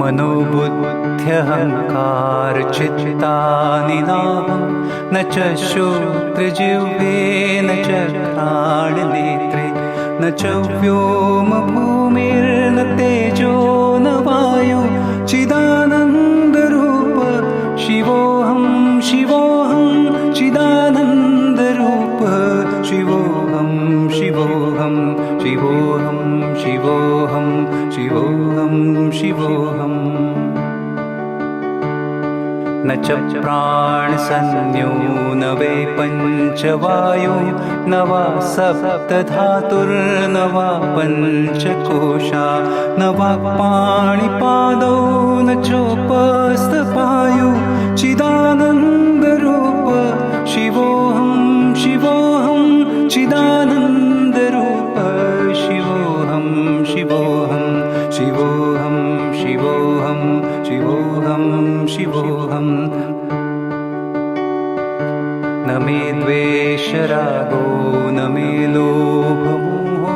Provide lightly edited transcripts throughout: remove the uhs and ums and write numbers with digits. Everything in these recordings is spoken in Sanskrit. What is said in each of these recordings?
मनोबुद्ध्यहङ्कारचित्तानिनाहं न च श्रोत्रजिह्वे न च घ्राणनेत्रे न च व्योमभूमिर्न तेजो न वायु चिदानन्दरूप शिवोऽहं शिवोऽहं चिदानन्दरूप शिवोऽहं शिवोऽहं शिवोऽहं शिवोऽहं शिवोऽहं शिवोऽहम् न च प्राणसंज्ञो न वै पञ्चवायो न वा सप्तधातुर्न वा पञ्चकोशा न वा पाणिपादौ न चोपस्थपायु चिदानन्दरूप शिवोऽहं शिवोऽहं चिदानन्दरूप शिवोऽहं शिवोऽहं शिवोऽहं शिवोऽहं शिवोऽहं शिवोऽहं न मे द्वेषरागो न मे लोभमोहो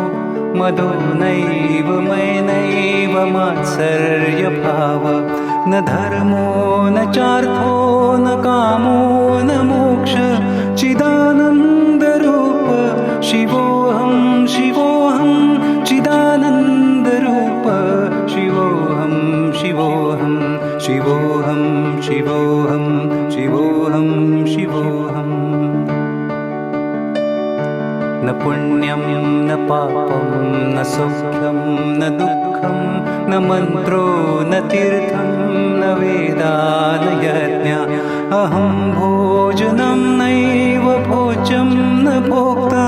मदो नैव मैनैव मात्सर्यभाव न धर्मो न चार्थो न कामो न मोक्ष चिदानन्दरूप शिवोऽहं शिवोऽहं चिदानन्दरूप शिवोऽहं शिवोऽहं शिवोऽहं शिवोऽहं शिवोऽहं शिवोऽहम् न पुण्यं न पापं न सौख्यं न दुःखं न मन्त्रो न तीर्थं न वेदा न यज्ञा अहं भोजनं नैव भोज्यं न भोक्ता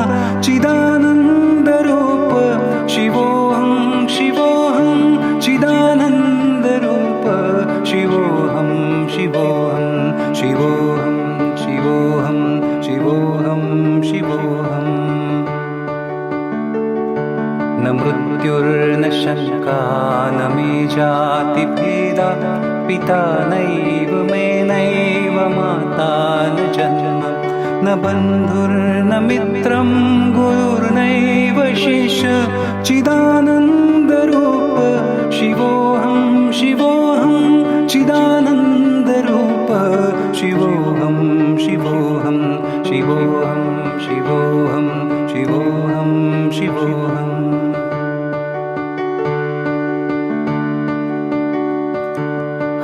चिदानन्दरूप शिवोऽहं शिवोऽहं चिदानन्दरूप शिवोऽहं शिवोऽहं शिवोऽहं शिवोऽहं शिवोऽहं शिवोऽहम् न मृत्युर्न शङ्का न मे जातिभेदा पिता नैव मे नैव माता न जन्म न बन्धुर्न मित्रं गुरुर्नैव शिष्य चिदानन्दरूप शिवोऽहं शिवोऽहं चिदानन्दरूप शिवोऽहं शिवोऽहं शिवोऽहं शिवोऽहं शिवोऽहं शिवोऽहम्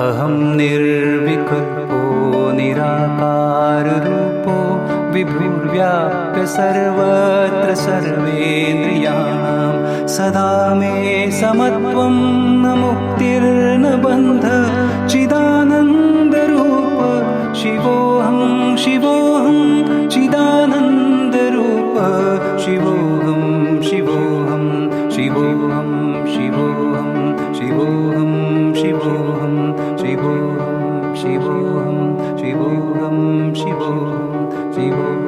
अहं निर्विकल्पो निराकाररूपो विभुर्व्याप्य सर्वत्र सर्वेन्द्रियाणां सदा मे समत्वं न मुक्तिर्न बन्ध चिदानन्दरूप शिवोऽहं शिवोऽहं चिदानन्दरूप शिवोऽहं शिवोऽहं शिवोऽहं शिवोऽहं शिवोऽहं शिवोऽहं शिवोऽहं शिवोऽहं शिवोऽहं शिवोऽहं शिवोऽहं